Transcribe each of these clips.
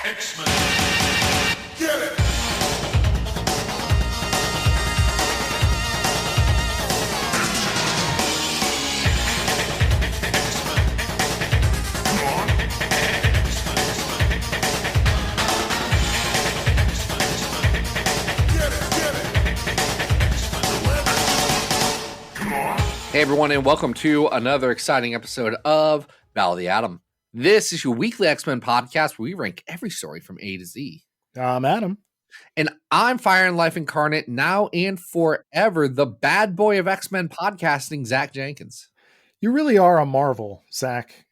X-Men. Get it! Hey everyone, and welcome to another exciting episode of Battle of the Atom. This is your weekly X-Men podcast where we rank every story from A to Z. I'm Adam. And I'm Fire and Life Incarnate, now and forever, the bad boy of X-Men podcasting, Zach Jenkins. You really are a marvel, Zach.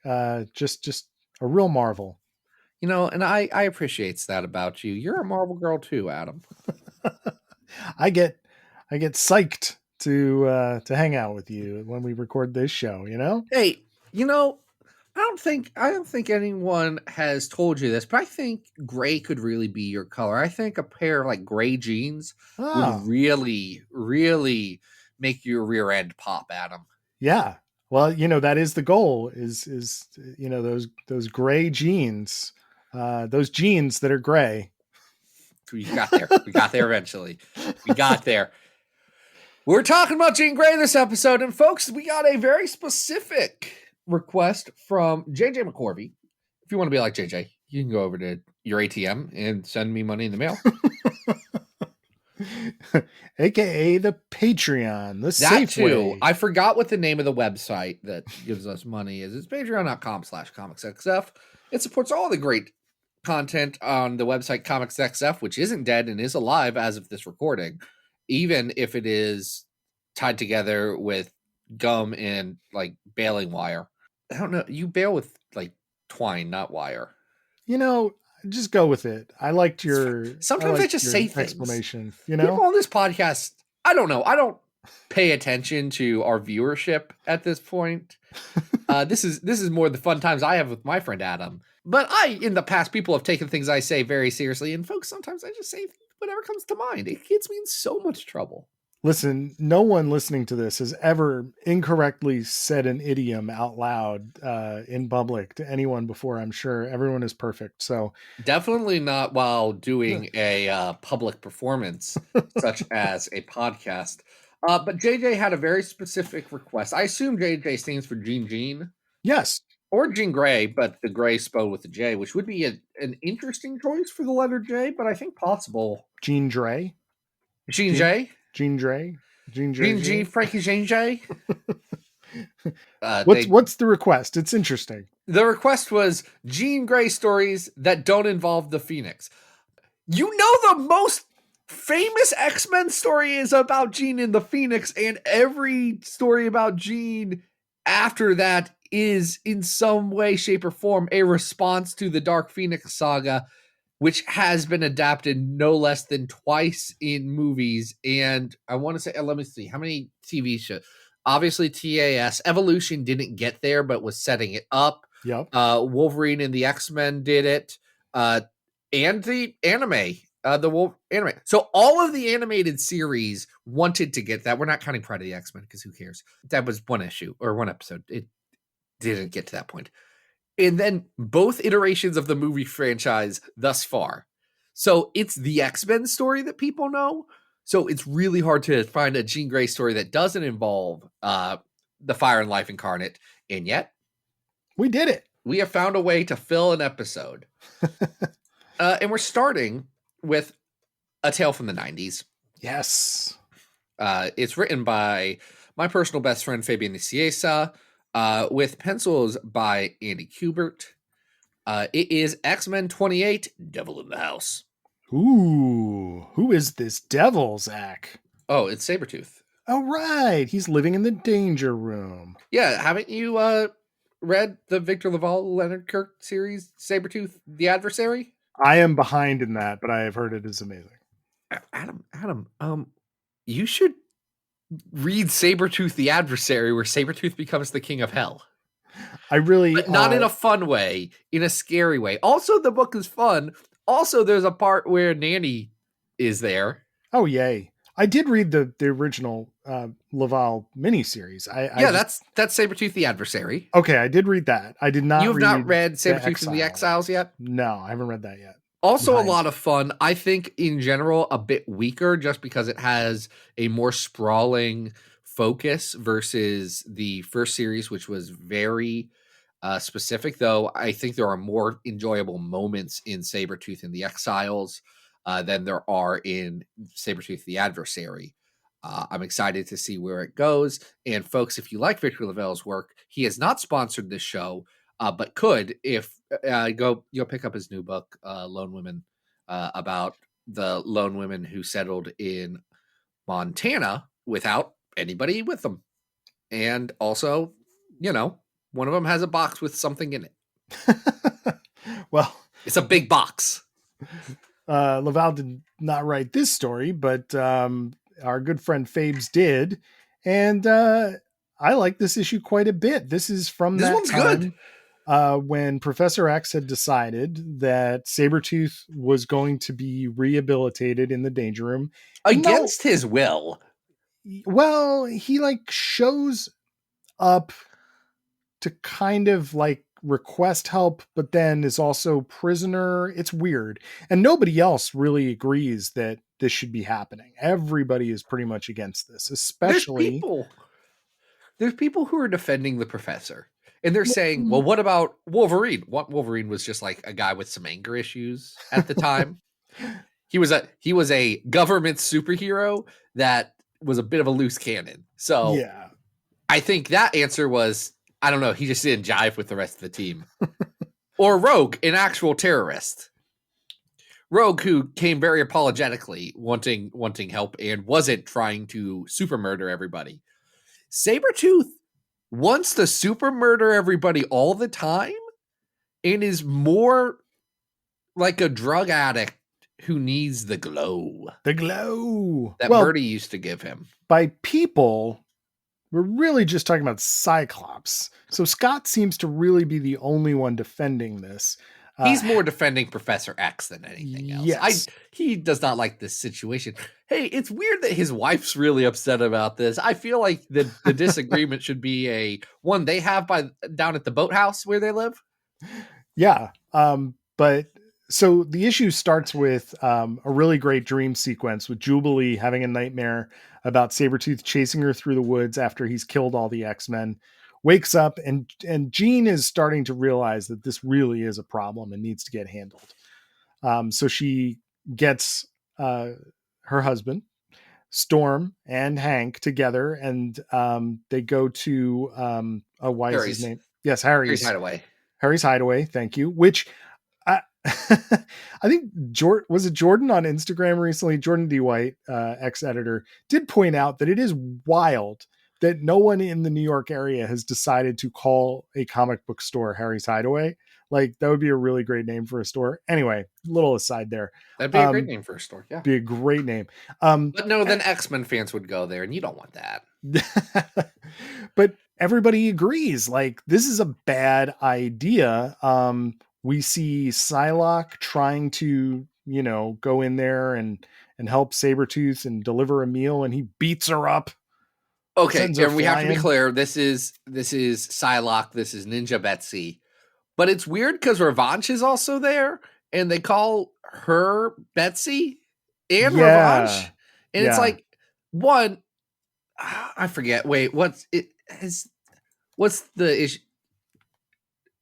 Just a real marvel. You know, and I appreciate that about you. You're a Marvel girl too, Adam. I get psyched to hang out with you when we record this show, you know? Hey, you know, I don't think anyone has told you this, but I think gray could really be your color. I think a pair of like gray jeans would really, really make your rear end pop, Adam. Yeah. Well, you know, that is the goal is you know, those gray jeans, those jeans that are gray. We got there. We got there eventually. We got there. We're talking about Jean Grey this episode, and folks, we got a very specific request from JJ McCorvey. If you want to be like JJ, you can go over to your ATM and send me money in the mail. AKA the Patreon, the that safe too. way. I forgot what the name of the website that gives us money is. It's patreon.com/comicsxf. It supports all the great content on the website comicsxf, which isn't dead and is alive as of this recording, even if it is tied together with gum and like baling wire. I don't know. You bail with like twine, not wire. You know, just go with it. I liked your. Sometimes I just say things. Explanation. You know, people on this podcast. I don't know. I don't pay attention to our viewership at this point. This is more the fun times I have with my friend Adam. But in the past, people have taken things I say very seriously, and folks, sometimes I just say whatever comes to mind. It gets me in so much trouble. Listen, no one listening to this has ever incorrectly said an idiom out loud in public to anyone before. I'm sure everyone is perfect. So definitely not while doing a public performance, such as a podcast. But JJ had a very specific request. I assume JJ stands for Jean. Yes. Or Jean Grey, but the Grey spelled with a J, which would be an interesting choice for the letter J, but I think possible. Jean Grey? Jean J? Jean Grey? Jean G? Frankie Jean J? What's the request? It's interesting. The request was Jean Grey stories that don't involve the Phoenix. You know the most famous X-Men story is about Jean and the Phoenix, and every story about Jean after that is in some way, shape, or form a response to the Dark Phoenix Saga, which has been adapted no less than twice in movies. And I want to say, let me see, how many TV shows? Obviously, TAS. Evolution didn't get there, but was setting it up. Yep. Wolverine and the X-Men did it. And the anime. The Wolf anime. So all of the animated series wanted to get that. We're not counting Pride of the X-Men because who cares? That was one issue or one episode. It didn't get to that point. And then both iterations of the movie franchise thus far. So it's the X-Men story that people know. So it's really hard to find a Jean Grey story that doesn't involve the Fire and Life Incarnate. And yet, we did it. We have found a way to fill an episode. And we're starting with A Tale from the 90s. Yes. It's written by my personal best friend, Fabian Nicieza, with pencils by Andy Kubert. It is X-Men 28, Devil in the House. Ooh, who is this devil, Zach? Oh, it's Sabretooth. Oh, right. He's living in the danger room. Yeah, haven't you read the Victor Laval Leonard Kirk series, Sabretooth, The Adversary? I am behind in that, but I have heard it is amazing. Adam, you should read Sabretooth, The Adversary, where Sabretooth becomes the king of hell. But not in a fun way, in a scary way. Also, the book is fun. Also, there's a part where Nanny is there. Oh, yay. I did read the original Laval miniseries. That's Sabretooth the Adversary. Okay, I did read that. I did not. You have not read the Sabretooth and the Exiles yet? No, I haven't read that yet. Also Behind. a lot of fun. I think in general a bit weaker just because it has a more sprawling focus versus the first series, which was very specific. Though I think there are more enjoyable moments in Sabretooth and the Exiles than there are in Sabretooth the Adversary. I'm excited to see where it goes. And folks, if you like Victor LaValle's work, he has not sponsored this show, but could if go pick up his new book, Lone Women, about the lone women who settled in Montana without anybody with them. And also, one of them has a box with something in it. Well, it's a big box. Laval did not write this story, but our good friend Fabes did. And I like this issue quite a bit. This is from this that one's time. Good. When Professor X had decided that Sabretooth was going to be rehabilitated in the Danger Room. Against his will. Well, he shows up to kind of request help, but then is also prisoner. It's weird. And nobody else really agrees that this should be happening. Everybody is pretty much against this, especially... There's people who are defending the professor. And they're saying, well, what about Wolverine? Wolverine was just a guy with some anger issues at the time. He was a government superhero that was a bit of a loose cannon. So yeah. I think that answer was, I don't know, he just didn't jive with the rest of the team. Or Rogue, an actual terrorist. Rogue, who came very apologetically wanting help and wasn't trying to super murder everybody. Sabretooth wants to super murder everybody all the time and is more like a drug addict who needs the glow. The glow. That Birdie used to give him. By people, we're really just talking about Cyclops. So Scott seems to really be the only one defending this. He's more defending Professor X than anything else. Yes. He does not like this situation. Hey, it's weird that his wife's really upset about this. I feel like the disagreement should be a one they have down at the boathouse where they live. Yeah. But so the issue starts with a really great dream sequence with Jubilee having a nightmare about Sabretooth chasing her through the woods after he's killed all the X-Men. Wakes up and Jean is starting to realize that this really is a problem and needs to get handled. So she gets her husband, Storm, and Hank together, and they go to why is his name? Yes, Harry's Hideaway. Harry's Hideaway. Thank you. Which I think was it Jordan on Instagram recently? Jordan D. White, ex-editor, did point out that it is wild that no one in the New York area has decided to call a comic book store Harry's Hideaway. That would be a really great name for a store. Anyway, little aside there. That'd be a great name for a store. Yeah. Be a great name. But no, then X-Men fans would go there and you don't want that. But everybody agrees. This is a bad idea. We see Psylocke trying to, go in there and help Sabretooth and deliver a meal, and he beats her up. Okay, and we have to be clear. This is Psylocke. This is Ninja Betsy. But it's weird because Revanche is also there, and they call her Betsy and Revanche. And it's one, I forget. Wait, what's the issue?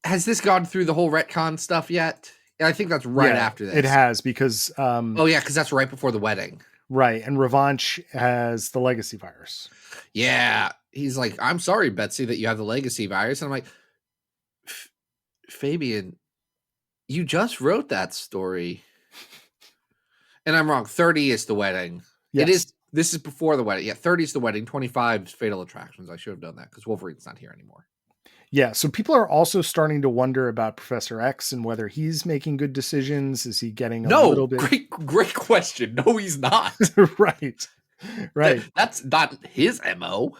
Has this gone through the whole retcon stuff yet? I think that's right after this. It has, because... because that's right before the wedding. Right, and Revanche has the legacy virus. Yeah, he's like, I'm sorry, Betsy, that you have the legacy virus. And I'm like, Fabian, you just wrote that story. And I'm wrong. 30 is the wedding. Yes. It is. This is before the wedding. Yeah, 30 is the wedding. 25 is Fatal Attractions. I should have done that because Wolverine's not here anymore. Yeah, so people are also starting to wonder about Professor X and whether he's making good decisions. Is he getting a little bit... Great question. No, he's not. Right. That's not his MO.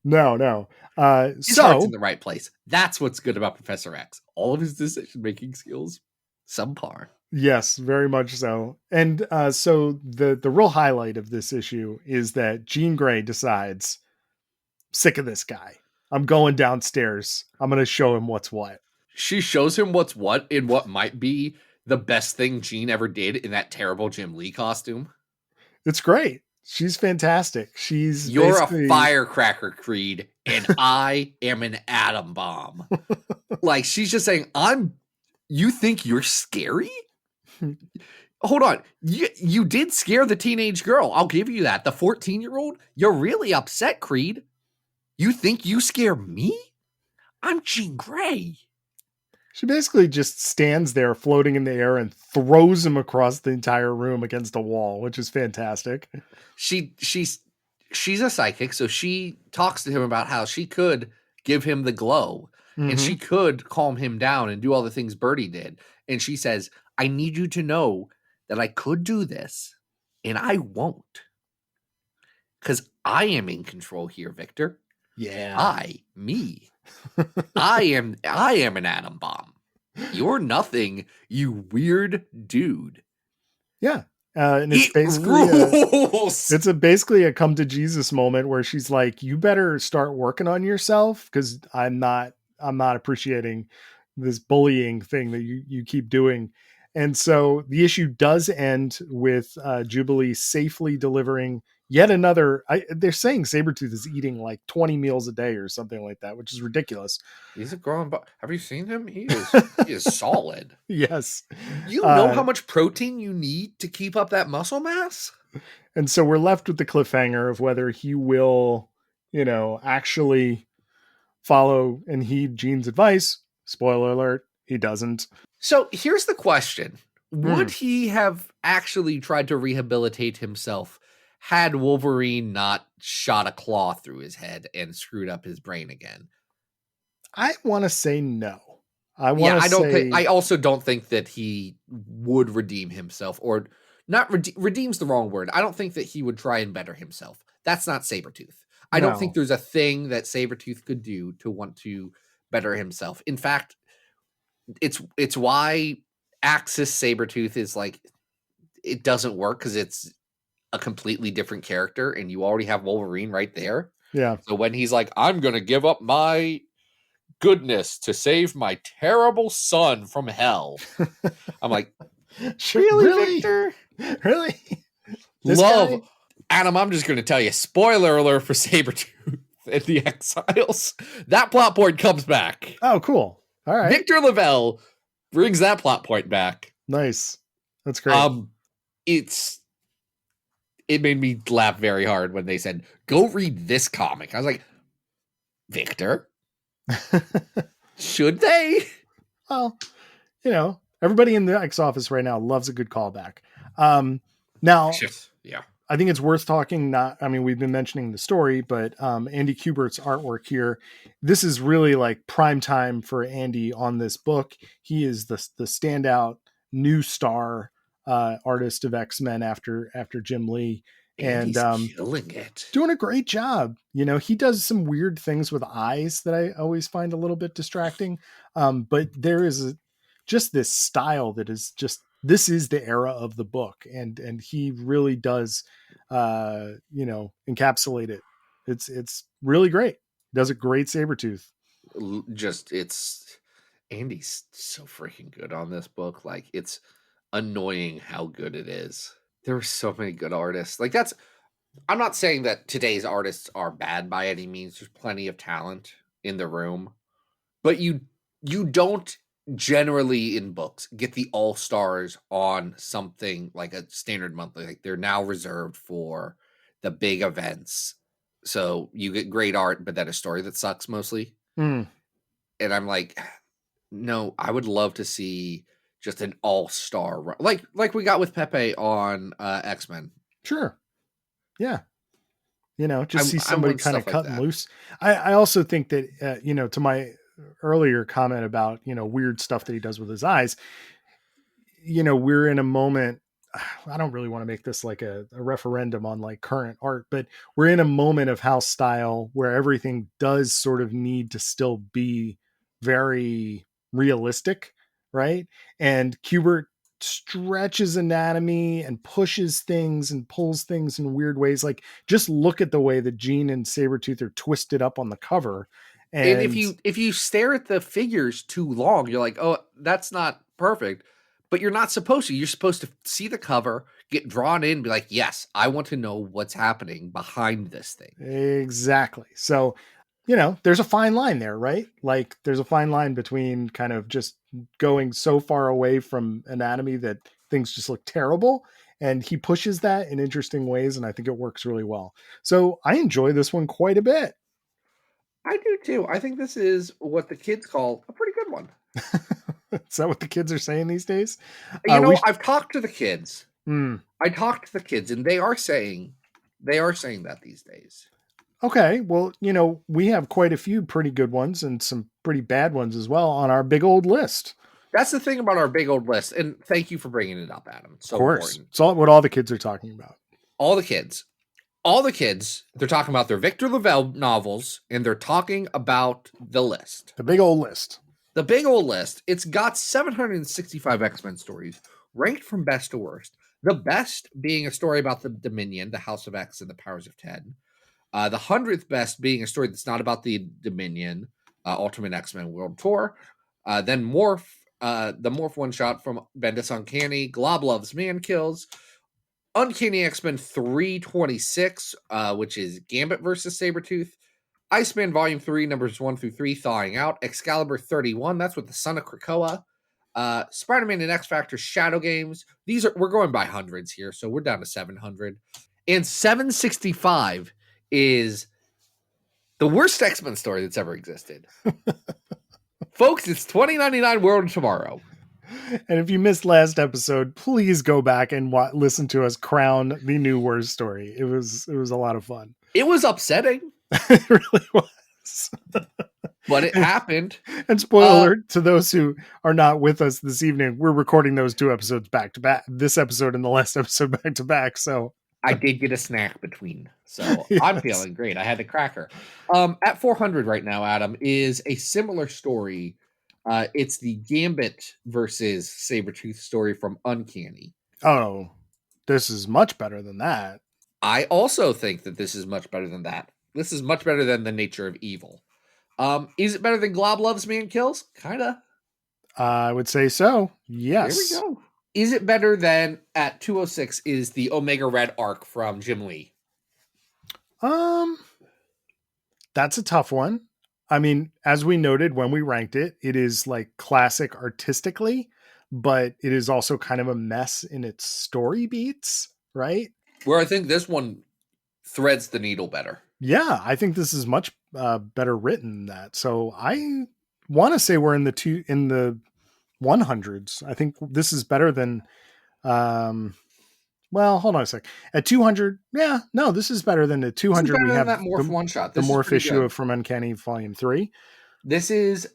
No. His heart's in the right place. That's what's good about Professor X. All of his decision-making skills, Subpar. Yes, very much so. And so the real highlight of this issue is that Jean Grey decides, sick of this guy. I'm going downstairs. I'm going to show him what's what. She shows him what's what in what might be the best thing Jean ever did in that terrible Jim Lee costume. It's great. She's fantastic. You're a firecracker, Creed, and I am an atom bomb. Like, she's just saying, you think you're scary? Hold on. You did scare the teenage girl. I'll give you that. The 14-year-old? You're really upset, Creed. You think you scare me? I'm Jean Grey. She basically just stands there floating in the air and throws him across the entire room against a wall, which is fantastic. She's a psychic, so she talks to him about how she could give him the glow, and she could calm him down and do all the things Birdie did. And she says, I need you to know that I could do this, and I won't. Because I am in control here, Victor. Yeah. Me. I am an atom bomb. You're nothing, you weird dude. Yeah. And it's basically a come to Jesus moment where she's like, you better start working on yourself, because I'm not appreciating this bullying thing that you keep doing. And so the issue does end with Jubilee safely delivering yet another. They're saying Sabretooth is eating like 20 meals a day or something like that, which is ridiculous. He's a growing have you seen him? He is solid. Yes. You know how much protein you need to keep up that muscle mass? And so we're left with the cliffhanger of whether he will, actually follow and heed Jean's advice. Spoiler alert, he doesn't. So here's the question. Would he have actually tried to rehabilitate himself had Wolverine not shot a claw through his head and screwed up his brain again? I want to say no. I also don't think that he would redeem himself, or not redeem's the wrong word. I don't think that he would try and better himself. That's not Sabretooth. I don't think there's a thing that Sabretooth could do to want to better himself. In fact, it's why Axis Sabretooth is like, it doesn't work, because it's a completely different character and you already have Wolverine right there. Yeah. So when he's like, I'm going to give up my goodness to save my terrible son from hell, I'm like, really, Victor? Really? Adam, I'm just going to tell you, spoiler alert for Sabretooth and the Exiles. That plot point comes back. Oh, cool. All right. Victor Lavelle brings that plot point back. Nice. That's great. It made me laugh very hard when they said, go read this comic. I was like, Victor? Should they? Well, everybody in the X office right now loves a good callback. Now, yeah. I think it's worth talking. We've been mentioning the story, but Andy Kubert's artwork here, this is really like prime time for Andy on this book. He is the standout new star artist of X-Men after Jim Lee, and killing it, doing a great job. He does some weird things with eyes that I always find a little bit distracting, but there is just this style that is just, this is the era of the book, and he really does encapsulate it. It's really great. He does a great Sabretooth. Andy's so freaking good on this book. Like, it's annoying how good it is. There are so many good artists. Like, I'm not saying that today's artists are bad by any means. There's plenty of talent in the room, but you don't generally in books get the all-stars on something like a standard monthly. Like, they're now reserved for the big events. So you get great art, but then a story that sucks mostly. And I'm like, no, I would love to see just an all-star run. Like we got with Pepe on X-Men. Sure. Yeah. See somebody kind of cutting loose. I also think that, to my earlier comment about, weird stuff that he does with his eyes, we're in a moment, I don't really want to make this like a referendum on like current art, but we're in a moment of house style where everything does sort of need to still be very realistic, right? And Kubert stretches anatomy and pushes things and pulls things in weird ways. Like, just look at the way that Jean and Sabretooth are twisted up on the cover. And And if you stare at the figures too long, you're like, oh, that's not perfect. But you're not supposed to. You're supposed to see the cover, get drawn in, be like, yes, I want to know what's happening behind this thing. exactly. So, there's a fine line there, right? Like, there's a fine line between kind of just going so far away from anatomy that things just look terrible. And he pushes that in interesting ways. And I think it works really well. So I enjoy this one quite a bit. I do too. I think this is what the kids call a pretty good one. Is that what the kids are saying these days? I've talked to the kids. Hmm. I talked to the kids, and they are saying that these days. Okay, well, we have quite a few pretty good ones and some pretty bad ones as well on our big old list. That's the thing about our big old list, and thank you for bringing it up, Adam. It's so of course, important. it's what all the kids are talking about. All the kids, they're talking about their Victor Lavelle novels, and they're talking about the list. The big old list. The big old list. It's got 765 X-Men stories, ranked from best to worst. The best being a story about the Dominion, the House of X, and the Powers of 10. The 100th best being a story that's not about the Dominion, Ultimate X-Men World Tour. Then Morph, the Morph one-shot from Bendis Uncanny, Glob Loves Man Kills, Uncanny X-Men 326, which is Gambit versus Sabretooth, Iceman Volume 3, numbers 1 through 3, Thawing Out, Excalibur 31, that's with the Son of Krakoa, Spider-Man and X-Factor Shadow Games. We're going by hundreds here, so we're down to 700. And 765 is the worst X-Men story that's ever existed. Folks, it's 2099 World of Tomorrow. And if you missed last episode, please go back and listen to us crown the new worst story. It was a lot of fun. It was upsetting. It really was. But it happened. And spoiler alert to those who are not with us this evening, we're recording those two episodes back to back. This episode and the last episode back to back. So I did get a snack between. So yes. I'm feeling great. I had a cracker. At 400 right now, Adam, is a similar story. It's the Gambit versus Sabretooth story from Uncanny. Oh, this is much better than that. I also think that this is much better than that. This is much better than The Nature of Evil. Is it better than Glob Loves Man Kills? Kinda. I would say so. Yes. There we go. Is it better than at 206 is the Omega Red arc from Jim Lee? That's a tough one. I mean, as we noted when we ranked it, it is like classic artistically, but it is also kind of a mess in its story beats, right? Where I think this one threads the needle better. Yeah, I think this is much better written than that. So I want to say we're in the 100s. I think this is better than well, hold on a sec. At 200, this is better than the 200 we have. That Morph one shot. The Morph issue from Uncanny Volume 3. This is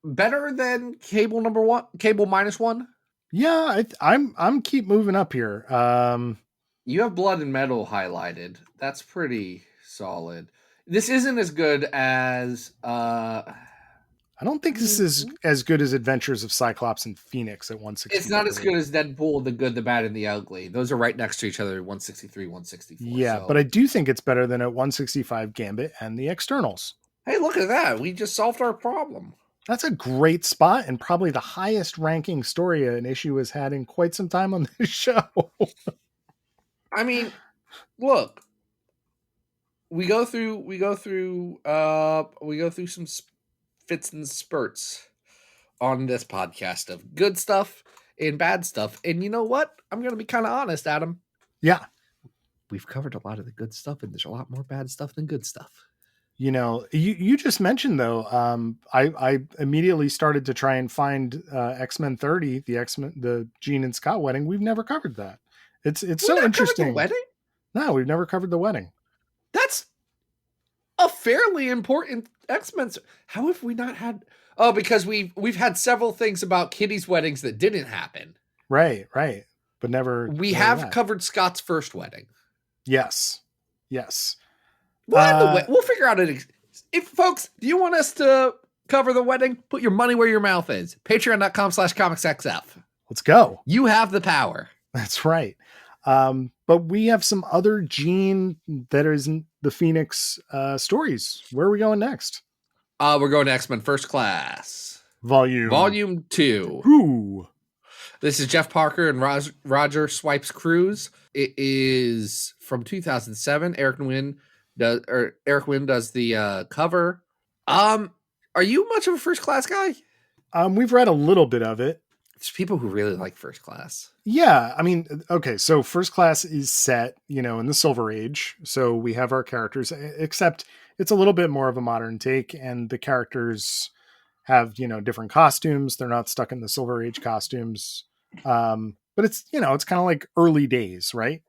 better than Cable number 1, Cable -1. Yeah, I'm keep moving up here. You have Blood and Metal highlighted. That's pretty solid. This isn't as good as I don't think this is as good as Adventures of Cyclops and Phoenix at 160. It's not as good as Deadpool, The Good, the Bad, and the Ugly. Those are right next to each other, 163, 164. Yeah, but I do think it's better than at 165 Gambit and the Externals. Hey, look at that. We just solved our problem. That's a great spot and probably the highest ranking story an issue has had in quite some time on this show. I mean, look. We go through some fits and spurts on this podcast of good stuff and bad stuff. And you know what? I'm going to be kind of honest, Adam. Yeah. We've covered a lot of the good stuff, and there's a lot more bad stuff than good stuff. You know, you just mentioned, though, I immediately started to try and find X-Men 30, the Jean and Scott wedding. We've never covered that. It's so interesting. The wedding? No, we've never covered the wedding. That's a fairly important X-Men. How have we not had? Oh, because we've had several things about Kitty's weddings that didn't happen. Right. But never. We have covered Scott's first wedding. Yes. We'll figure out it. If folks, do you want us to cover the wedding, put your money where your mouth is. Patreon.com/comicsxf. Let's go. You have the power. That's right. But we have some other Jean that isn't the Phoenix stories. Where are we going next? We're going to X-Men First Class. Volume 2. Ooh. This is Jeff Parker and Roger Swipes Cruz. It is from 2007. Eric Wynn does the cover. Are you much of a First Class guy? We've read a little bit of it. There's people who really like First Class. Yeah, I mean, okay, so First Class is set, in the Silver Age. So we have our characters, except it's a little bit more of a modern take, and the characters have, different costumes. They're not stuck in the Silver Age costumes. But it's, it's kind of like early days, right?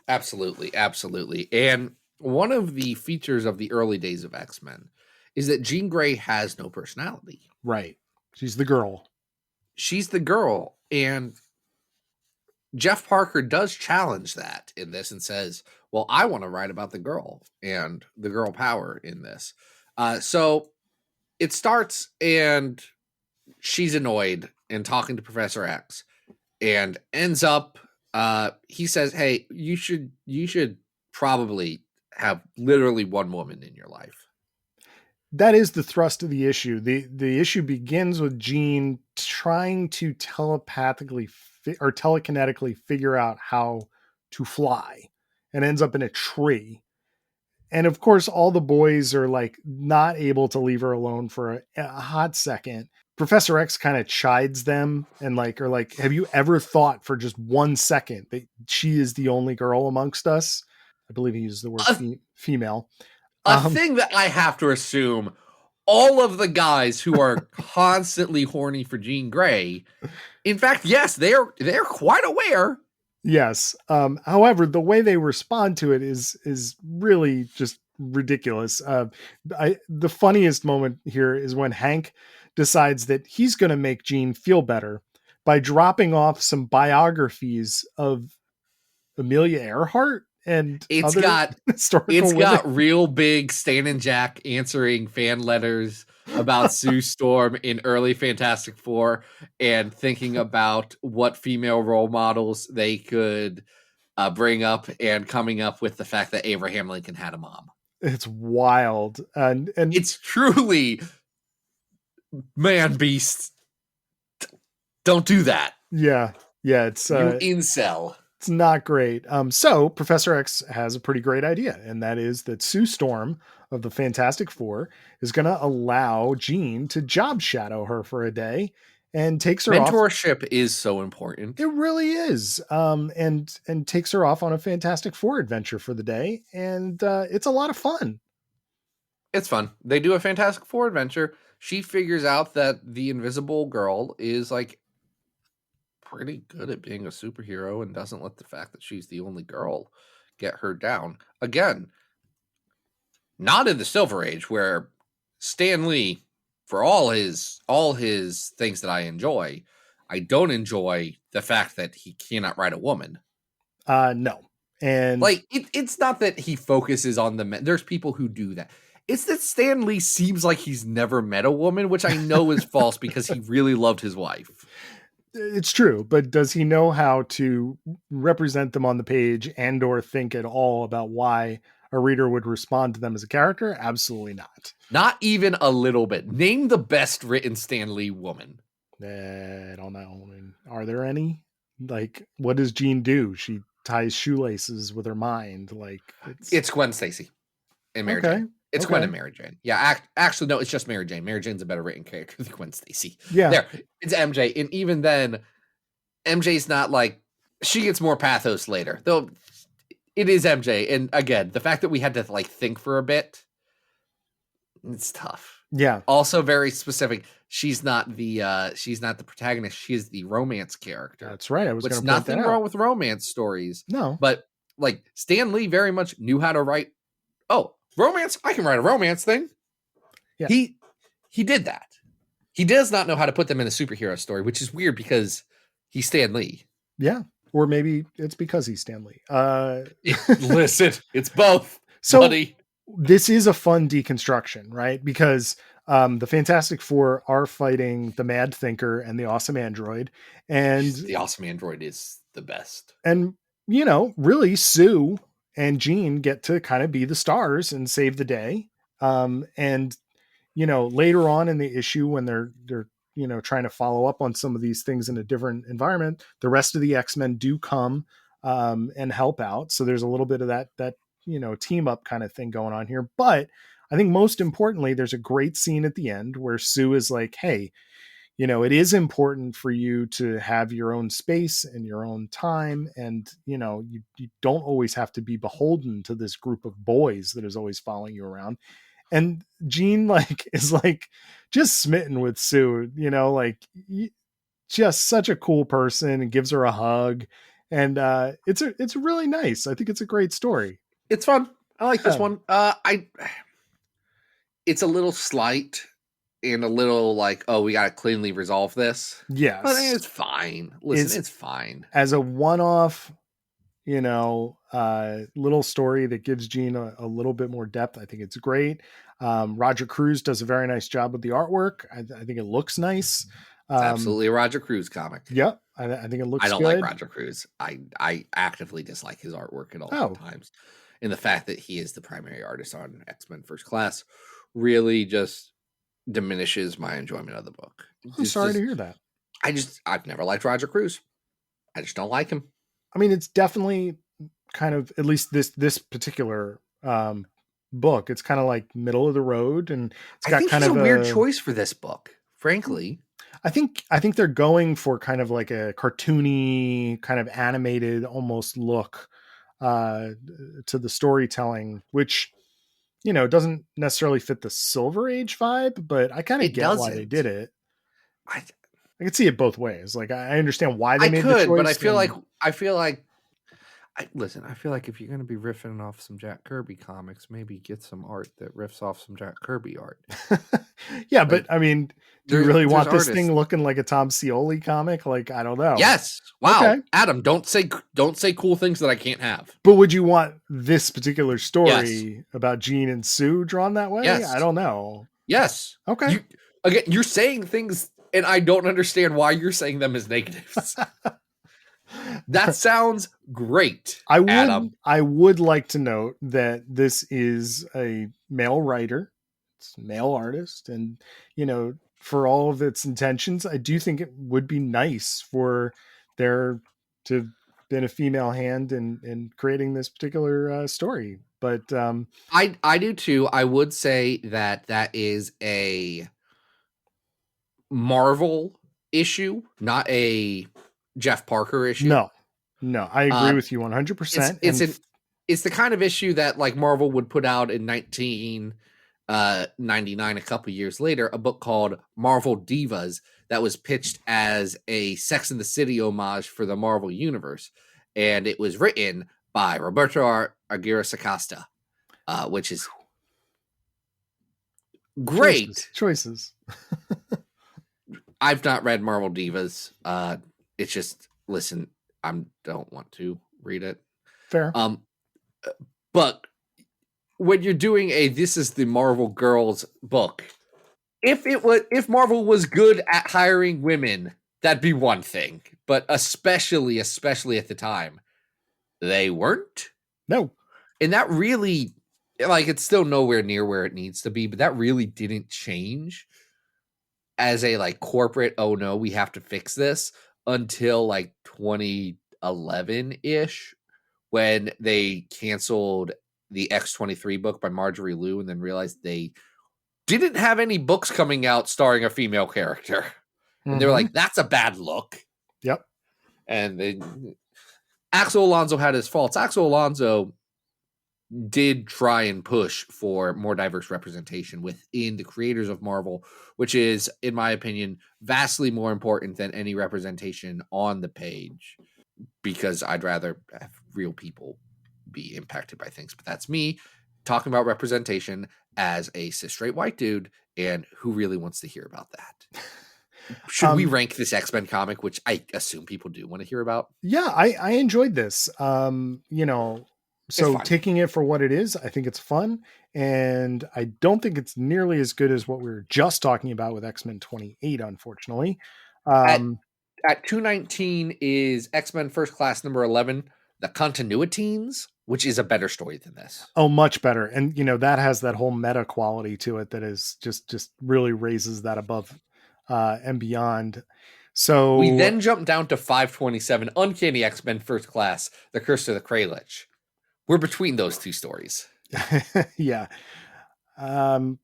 Absolutely, absolutely. And one of the features of the early days of X-Men is that Jean Grey has no personality. Right. She's the girl. She's the girl, and Jeff Parker does challenge that in this and says, well, I want to write about the girl and the girl power in this. So it starts, and she's annoyed and talking to Professor X, and ends up, he says, hey, you should probably have literally one woman in your life. That is the thrust of the issue. The issue begins with Jean trying to telepathically or telekinetically figure out how to fly, and ends up in a tree. And of course, all the boys are like not able to leave her alone for a hot second. Professor X kind of chides them and are like, have you ever thought for just 1 second that she is the only girl amongst us? I believe he used the word female. A thing that I have to assume all of the guys who are constantly horny for Jean Grey, in fact, yes, they're quite aware. Yes. However, the way they respond to it is really just ridiculous. The funniest moment here is when Hank decides that he's going to make Jean feel better by dropping off some biographies of Amelia Earhart. And it's got real big Stan and Jack answering fan letters about Sue Storm in early Fantastic Four, and thinking about what female role models they could bring up, and coming up with the fact that Abraham Lincoln had a mom. It's wild. And it's truly man beast. Don't do that. Yeah. It's you incel. It's not great. So Professor X has a pretty great idea, and that is that Sue Storm of the Fantastic Four is going to allow Jean to job shadow her for a day, and takes her Mentorship is so important. It really is. And takes her off on a Fantastic Four adventure for the day, and it's a lot of fun. It's fun. They do a Fantastic Four adventure. She figures out that the Invisible Girl is pretty good at being a superhero, and doesn't let the fact that she's the only girl get her down. Again, not in the Silver Age, where Stan Lee, for all his things that I enjoy, I don't enjoy the fact that he cannot write a woman. No. And it's not that he focuses on the men. There's people who do that. It's that Stan Lee seems like he's never met a woman, which I know is false because he really loved his wife. It's true, but does he know how to represent them on the page and or think at all about why a reader would respond to them as a character? Absolutely not. Not even a little bit. Name the best written Stan Lee woman. I don't know. I mean, are there any? What does Jean do? She ties shoelaces with her mind. It's Gwen Stacy and Mary Jane. It's Gwen and Mary Jane. Yeah, actually, no, it's just Mary Jane. Mary Jane's a better written character than Gwen Stacy. Yeah. There, it's MJ. And even then, MJ's not she gets more pathos later. Though it is MJ. And again, the fact that we had to think for a bit, it's tough. Yeah. Also very specific. She's not the protagonist. She is the romance character. That's right. I was going to point nothing that out. wrong with romance stories. No. But Stan Lee very much knew how to write. Oh, romance, I can write a romance thing. Yeah. He did that. He does not know how to put them in a superhero story, which is weird because he's Stan Lee. Yeah. Or maybe it's because he's Stan Lee. Listen, it's both, so buddy. This is a fun deconstruction, right? Because the Fantastic Four are fighting the Mad Thinker and the Awesome Android, and The awesome android is the best. and you know, really, Sue and Jean get to kind of be the stars and save the day. And you know, later on in the issue, when they're you know trying to follow up on some of these things in a different environment, the rest of the X-Men do come and help out. So there's a little bit of that you know team up kind of thing going on here. But I think most importantly, there's a great scene at the end where Sue is like, "Hey, you know, it is important for you to have your own space and your own time. And, you know, you don't always have to be beholden to this group of boys that is always following you around." And Jean like is like just smitten with Sue, you know, like just such a cool person, and gives her a hug. And it's really nice. I think it's a great story. It's fun. I like this Yeah. one. It's a little slight and a little like, oh, we got to cleanly resolve this. Yes. But it's fine. Listen, it's fine. As a one-off, you know, little story that gives Jean a little bit more depth, I think it's great. Roger Cruz does a very nice job with the artwork. I think it looks nice. It's absolutely a Roger Cruz comic. Yep. I think it looks I don't good. like Roger Cruz. I actively dislike his artwork at all times. And the fact that he is the primary artist on X-Men First Class really just diminishes my enjoyment of the book. I'm sorry to hear that. I've never liked Roger Cruz. I just don't like him. I mean, it's definitely kind of, at least this particular book, it's kind of like middle of the road, and it's got kind of a weird choice for this book, frankly. I think they're going for kind of like a cartoony, kind of animated almost look to the storytelling, which, you know, doesn't necessarily fit the Silver Age vibe, but I kind of get why they did it. I can see it both ways. Like, I understand why they made the choice, but I feel like listen, I feel like if you're going to be riffing off some Jack Kirby comics, maybe get some art that riffs off some Jack Kirby art. Yeah, like, but I mean, do you really want this thing looking like a Tom Scioli comic? Like, I don't know. Yes. Wow. Okay. Adam, don't say cool things that I can't have. But would you want this particular story about Jean and Sue drawn that way? Yes. I don't know. Yes. Okay. You're saying things and I don't understand why you're saying them as negatives. That sounds great. Adam. I would like to note that this is a male writer, it's a male artist, and you know, for all of its intentions, I do think it would be nice for there to been a female hand in creating this particular story. But I do too. I would say that is a Marvel issue, not a Jeff Parker issue. No, I agree with you 100%. It's the kind of issue that like Marvel would put out in 1999, a couple years later, a book called Marvel Divas that was pitched as a Sex and the City homage for the Marvel universe, and it was written by Roberto Aguirre Sacasta, which is great. Choices. I've not read Marvel Divas. It's just, listen, I don't want to read it. Fair. But when you're doing this is the Marvel Girls book, if Marvel was good at hiring women, that'd be one thing. But especially at the time, they weren't. No. And that really, like, it's still nowhere near where it needs to be, but that really didn't change as a like corporate, oh no, we have to fix this, until like 2011-ish, when they canceled the X-23 book by Marjorie Liu and then realized they didn't have any books coming out starring a female character. Mm-hmm. And they were like, that's a bad look. Yep. And Axel Alonso had his faults. Axel Alonso did try and push for more diverse representation within the creators of Marvel, which is, in my opinion, vastly more important than any representation on the page, because I'd rather have real people be impacted by things. But that's me talking about representation as a cis straight white dude, and who really wants to hear about that? Should we rank this X-Men comic, which I assume people do want to hear about? Yeah, I enjoyed this. You know, So fun. taking it for what it is, I think it's fun. And I don't think it's nearly as good as what we were just talking about with X-Men 28, unfortunately. At 219 is X-Men First Class number 11, The Continuiteens, which is a better story than this. Oh, much better. And, that has that whole meta quality to it that is just really raises that above and beyond. So we then jump down to 527, Uncanny X-Men First Class, The Curse of the Kraylich. We're between those two stories. Yeah. Want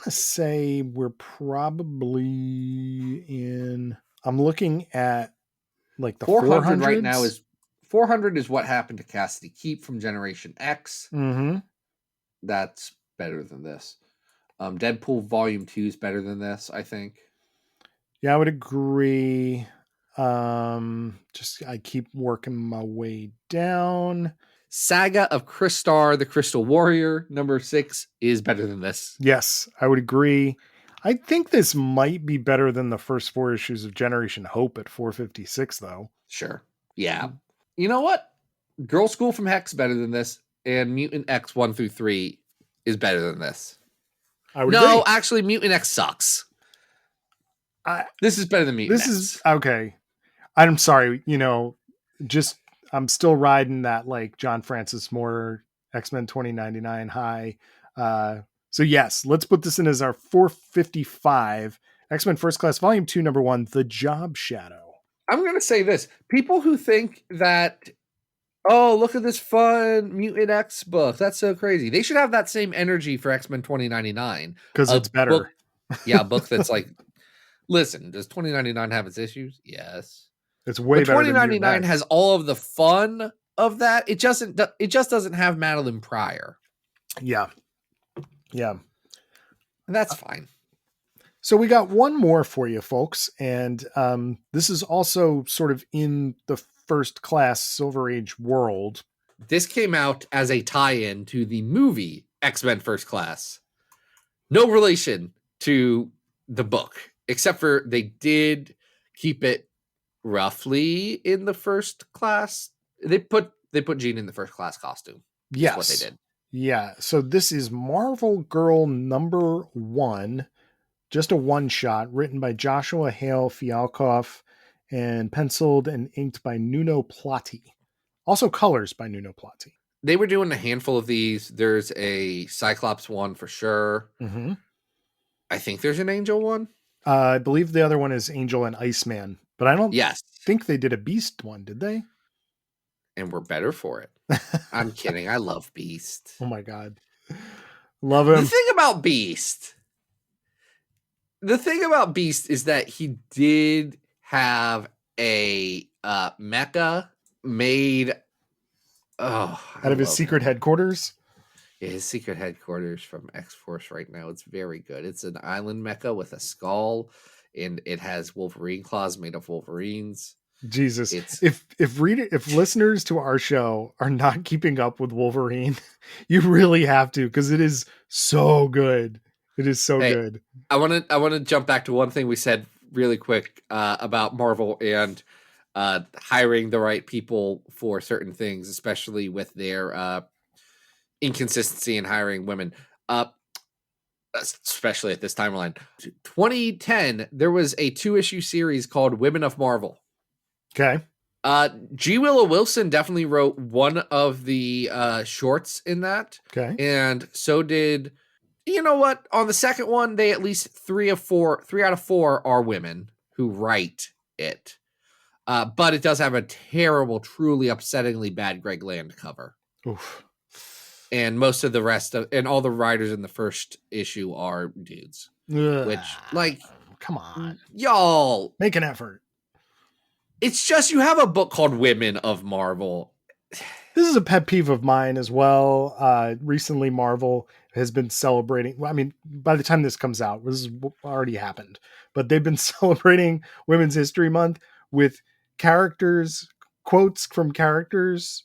to say we're probably in, I'm looking at like the 400 400s. right now is 400 is What Happened to Cassidy Keep from Generation X. Mm-hmm. That's better than this. Deadpool Volume 2 is better than this, I think. Yeah, I would agree. I keep working my way down. Saga of Crystar, the Crystal Warrior, number 6, is better than this. Yes, I would agree. I think this might be better than the first 4 issues of Generation Hope at 456, though. Sure. Yeah. You know what? Girl School from Hex better than this, and Mutant X 1 through 3 is better than this. I would agree. Actually, Mutant X sucks. This is better than Mutant X. This is okay. I'm sorry, I'm still riding that like John Francis Moore X-Men 2099 high. So yes, let's put this in as our 455 X-Men First Class Volume 2, number 1, The Job Shadow. I'm going to say this. People who think that, oh, look at this fun Mutant X book. That's so crazy. They should have that same energy for X-Men 2099. Because it's better. A book that's like, listen, does 2099 have its issues? Yes. It's way better. 2099 has all of the fun of that. It just doesn't have Madeline Pryor. Yeah. Yeah. And that's fine. So we got one more for you, folks. And this is also sort of in the First Class Silver Age world. This came out as a tie-in to the movie X-Men First Class. No relation to the book, except for they did keep it roughly in the First Class. They put Jean in the First Class costume. Yes. That's what they did. Yeah. So this is Marvel Girl number 1, just a one-shot written by Joshua Hale Fialkov and penciled and inked by Nuno Platti. Also colors by Nuno Platti. They were doing a handful of these. There's a Cyclops one for sure. Mm-hmm. I think there's an Angel one. I believe the other one is Angel and Iceman, but I don't think they did a Beast one, did they? And we're better for it. I'm kidding. I love Beast. Oh my God. Love him. The thing about Beast is that he did have a mecha made out of his secret headquarters. Yeah, his secret headquarters from X-Force right now. It's very good. It's an island mecha with a skull, and it has Wolverine claws made of Wolverines. Jesus. If listeners to our show are not keeping up with Wolverine, you really have to, because it is so good. It is so good. I want to jump back to one thing we said really quick about Marvel and hiring the right people for certain things, especially with their inconsistency in hiring women, especially at this timeline. 2010, there was a 2-issue series called Women of Marvel. Okay. G. Willow Wilson definitely wrote one of the shorts in that. Okay. And so did, you know what? On the second one, they at least 3 out of 4 are women who write it. But it does have a terrible, truly upsettingly bad Greg Land cover. Oof. And most of the rest and all the writers in the first issue are dudes. Ugh. Which, like, come on, y'all, make an effort. It's just, you have a book called Women of Marvel. This is a pet peeve of mine as well. Recently, Marvel has been celebrating. Well, I mean, by the time this comes out, this has already happened, but they've been celebrating Women's History Month with characters, quotes from characters,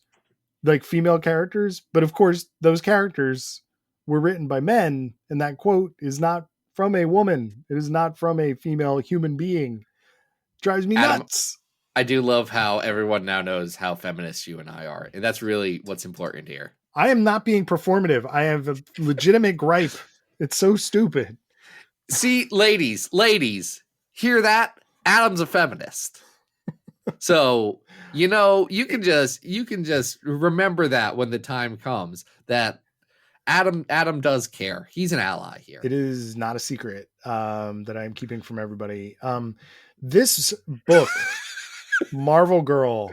like female characters. But of course, those characters were written by men, and that quote is not from a woman. It is not from a female human being. Drives me nuts. I do love how everyone now knows how feminist you and I are, and that's really what's important here. I am not being performative. I have a legitimate gripe. It's so stupid. See, ladies, hear that? Adam's a feminist. So, you can just remember that when the time comes that Adam does care. He's an ally here. It is not a secret that I'm keeping from everybody. This book, Marvel Girl,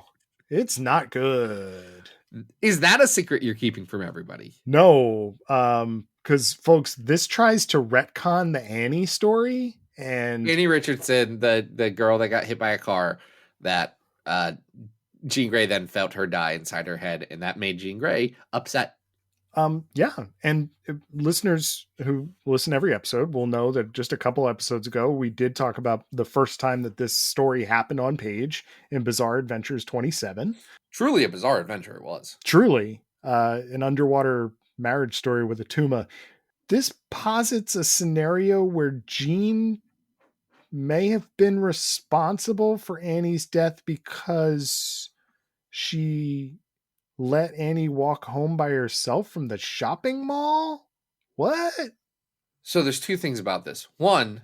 it's not good. Is that a secret you're keeping from everybody? No, because folks, this tries to retcon the Annie story, and Annie Richardson, the girl that got hit by a car, that Jean Grey then felt her die inside her head, and that made Jean Grey upset. Yeah, and listeners who listen every episode will know that just a couple episodes ago we did talk about the first time that this story happened on page in Bizarre Adventures 27. Truly a bizarre adventure it was. Truly, an underwater marriage story with a Tuma. This posits a scenario where Jean may have been responsible for Annie's death because she let Annie walk home by herself from the shopping mall? What? So there's two things about this. One,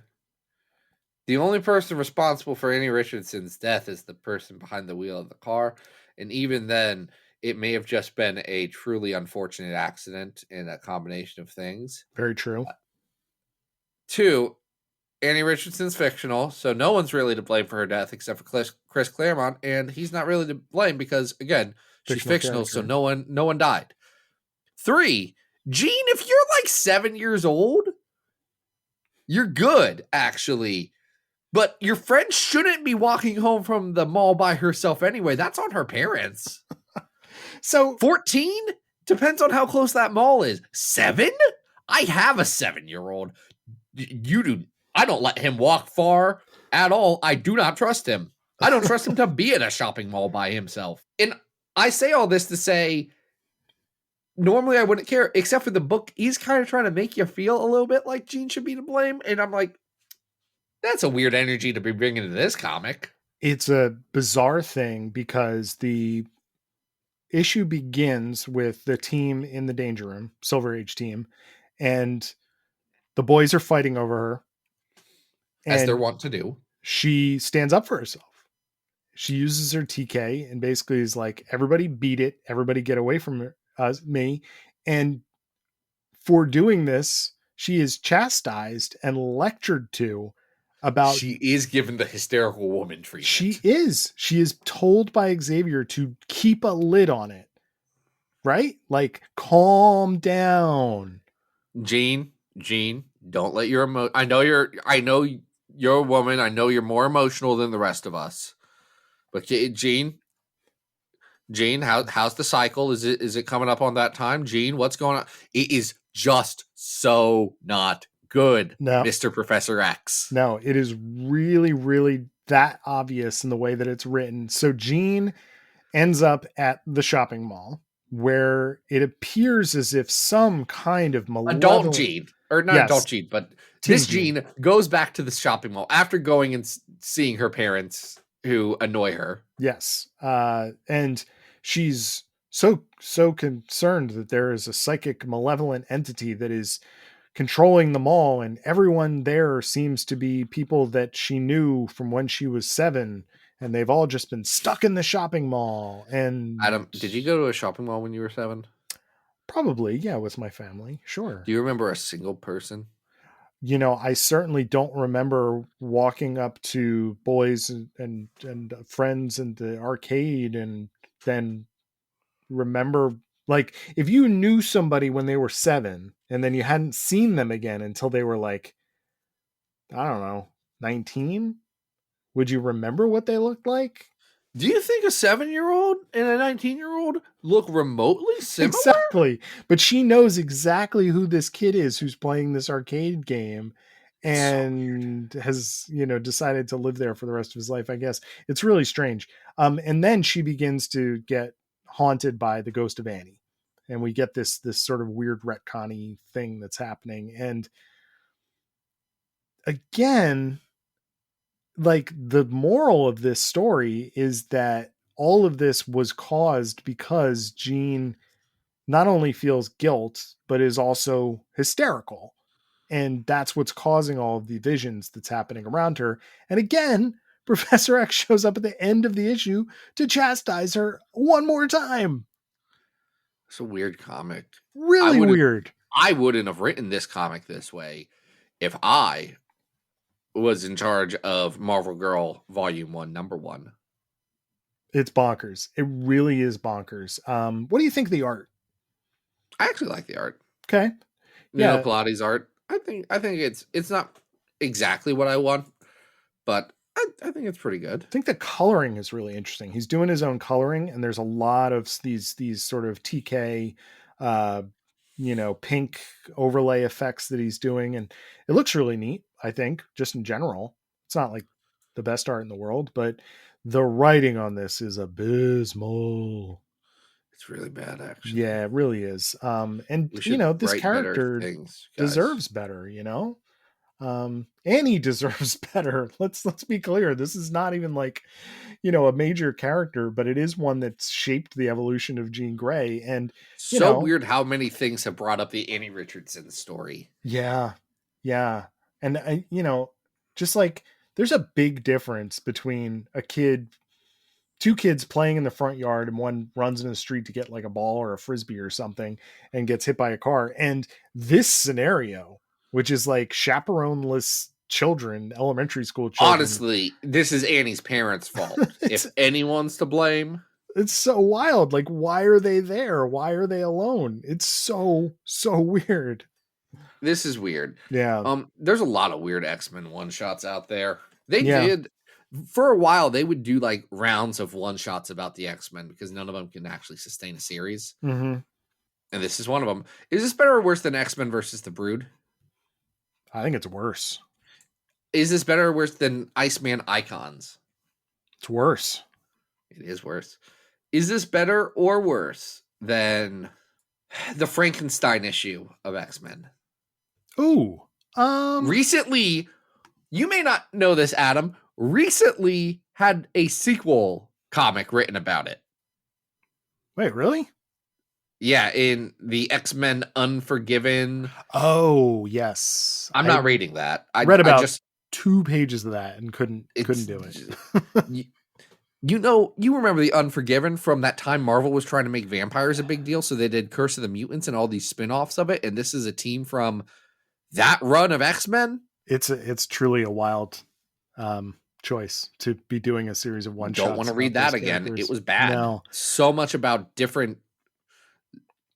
the only person responsible for Annie Richardson's death is the person behind the wheel of the car. And even then, it may have just been a truly unfortunate accident and a combination of things. Very true. Two, Annie Richardson's fictional, so no one's really to blame for her death except for Chris Claremont, and he's not really to blame because, again, she's fictional, so no one died. Three, Jean, if you're like 7 years old, you're good, actually. But your friend shouldn't be walking home from the mall by herself anyway. That's on her parents. So 14? Depends on how close that mall is. 7? I have a 7-year-old. You do. I don't let him walk far at all. I do not trust him. I don't trust him to be in a shopping mall by himself. And I say all this to say, normally I wouldn't care, except for the book. He's kind of trying to make you feel a little bit like Jean should be to blame. And I'm like, that's a weird energy to be bringing into this comic. It's a bizarre thing because the issue begins with the team in the danger room, Silver Age team, and the boys are fighting over her. As they're wont to do. She stands up for herself. She uses her TK and basically is like, everybody beat it. Everybody get away from me. And for doing this, she is chastised and lectured to about... She is given the hysterical woman treatment. She is told by Xavier to keep a lid on it. Right? Like, calm down. Jean, don't let your I know you're a woman. I know you're more emotional than the rest of us. But Jean, how's the cycle? Is it coming up on that time? Jean, what's going on? It is just so not good, no, Mr. Professor X. No, it is really, really that obvious in the way that it's written. So Jean ends up at the shopping mall where it appears as if some kind of malevolent... Adult Jean. Or not Yes. adult Jean, but Teen this Jean goes back to the shopping mall after going and seeing her parents who annoy her. Yes. And she's so concerned that there is a psychic malevolent entity that is controlling the mall, and everyone there seems to be people that she knew from when she was 7, and they've all just been stuck in the shopping mall. And Adam, did you go to a shopping mall when you were 7? Probably, yeah, with my family. Sure. Do you remember a single person? I certainly don't remember walking up to boys and friends in the arcade and then remember, like, if you knew somebody when they were 7 and then you hadn't seen them again until they were like, I don't know, 19, would you remember what they looked like? Do you think a 7-year-old and a 19-year-old look remotely similar? Exactly. But she knows exactly who this kid is who's playing this arcade game and has, decided to live there for the rest of his life, I guess. It's really strange. And then she begins to get haunted by the ghost of Annie. And we get this sort of weird retconny thing that's happening. And again, like the moral of this story is that all of this was caused because Jean not only feels guilt, but is also hysterical. And that's what's causing all of the visions that's happening around her. And again, Professor X shows up at the end of the issue to chastise her one more time. It's a weird comic. Really weird. I wouldn't have written this comic this way if I was in charge of Marvel Girl Volume 1, number 1. It's bonkers. It really is bonkers. What do you think of the art? I actually like the art. Okay. Yeah. Pilates art. I think it's not exactly what I want, but I think it's pretty good. I think the coloring is really interesting. He's doing his own coloring, and there's a lot of these sort of TK pink overlay effects that he's doing, and it looks really neat, I think, just in general. It's not like the best art in the world, but the writing on this is abysmal. It's really bad, actually. Yeah, it really is. And this character deserves better, and he deserves better. Let's be clear. This is not even like, a major character, but it is one that's shaped the evolution of Jean Grey. And weird how many things have brought up the Annie Richardson story. Yeah. And just like there's a big difference between two kids playing in the front yard, and one runs in the street to get like a ball or a frisbee or something and gets hit by a car. And this scenario, which is like chaperoneless children, elementary school children. Honestly, this is Annie's parents' fault. If anyone's to blame. It's so wild. Like, why are they there? Why are they alone? It's so weird. This is weird. Yeah. There's a lot of weird X-Men one-shots out there. They did. For a while, they would do like rounds of one-shots about the X-Men because none of them can actually sustain a series. Mm-hmm. And this is one of them. Is this better or worse than X-Men versus the Brood? I think it's worse. Is this better or worse than Iceman Icons? It's worse. It is worse. Is this better or worse than the Frankenstein issue of X-Men? Ooh. Recently, you may not know this, Adam, recently had a sequel comic written about it. Wait, really? Yeah, in the X-Men Unforgiven. Oh, yes. I'm not reading that. I read about just 2 pages of that and couldn't do it. You remember the Unforgiven from that time Marvel was trying to make vampires a big deal, so they did Curse of the Mutants and all these spin-offs of it, and this is a team from that run of X-Men? It's truly a wild choice to be doing a series of one-shots. Don't want to read that again. Characters. It was bad. No. So much about different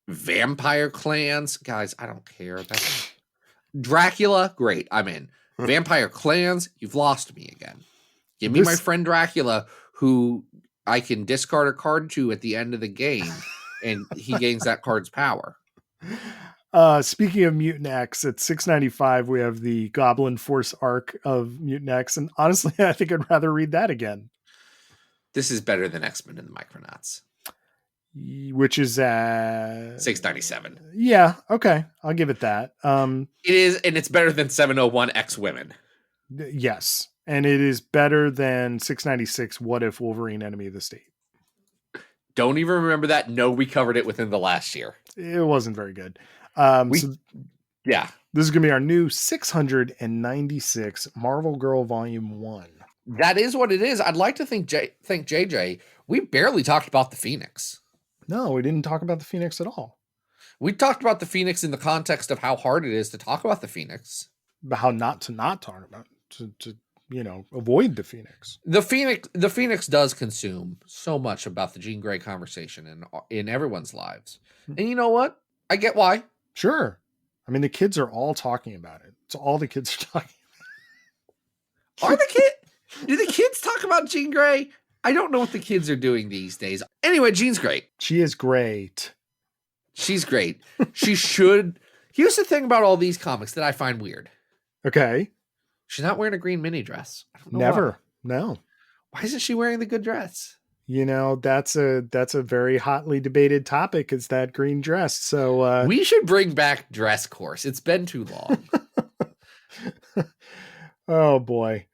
vampire clans. Guys, I don't care. Dracula, great. I'm in. Vampire clans, you've lost me again. Give me my friend Dracula, who I can discard a card to at the end of the game, and he gains that card's power. Speaking of Mutant X, at 695, we have the Goblin Force arc of Mutant X, and honestly, I think I'd rather read that again. This is better than X-Men and the Micronauts. Which is at 697. Yeah, okay. I'll give it that. It is, and it's better than 701 X-Women. Yes. And it is better than 696 What If Wolverine Enemy of the State. Don't even remember that. No, we covered it within the last year. It wasn't very good. This is going to be our new 696 Marvel Girl Volume 1. That is what it is. I'd like to thank JJ. We barely talked about the Phoenix. No, we didn't talk about the Phoenix at all. We talked about the Phoenix in the context of how hard it is to talk about the Phoenix. But how not talk about it, to avoid the Phoenix. The Phoenix does consume so much about the Jean Grey conversation in everyone's lives. And you know what? I get why. Sure. I mean, the kids are all talking about it. It's all the kids are talking about. Do the kids talk about Jean Grey? I don't know what the kids are doing these days. Anyway, Jean's great. She is great. She's great. She should. Here's the thing about all these comics that I find weird. Okay. She's not wearing a green mini dress. I don't know Never. Why. No. Why isn't she wearing the good dress? That's a very hotly debated topic, is that green dress. So we should bring back Dress Course. It's been too long. Oh boy.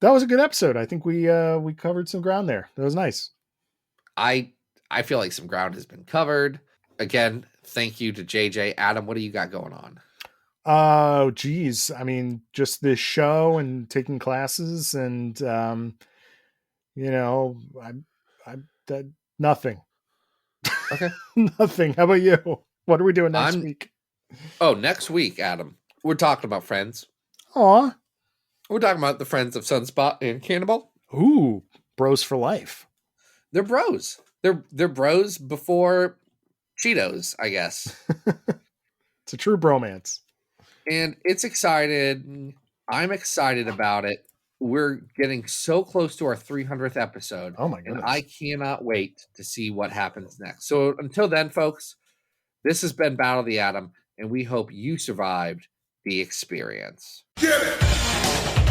that was a good episode. I think we covered some ground there. That was nice. I feel like some ground has been covered. Again, thank you to JJ. Adam, what do you got going on? Oh, geez. I mean, just this show and taking classes and, nothing. Okay. Nothing. How about you? What are we doing next week? Oh, next week, Adam, we're talking about Friends. Aw. We're talking about the Friends of Sunspot and Cannibal. Ooh, bros for life. They're bros. They're bros before Cheetos, I guess. It's a true bromance. And it's excited. I'm excited about it. We're getting so close to our 300th episode. Oh my goodness. And I cannot wait to see what happens next. So until then, folks, this has been Battle of the Atom, and we hope you survived the experience. Get it!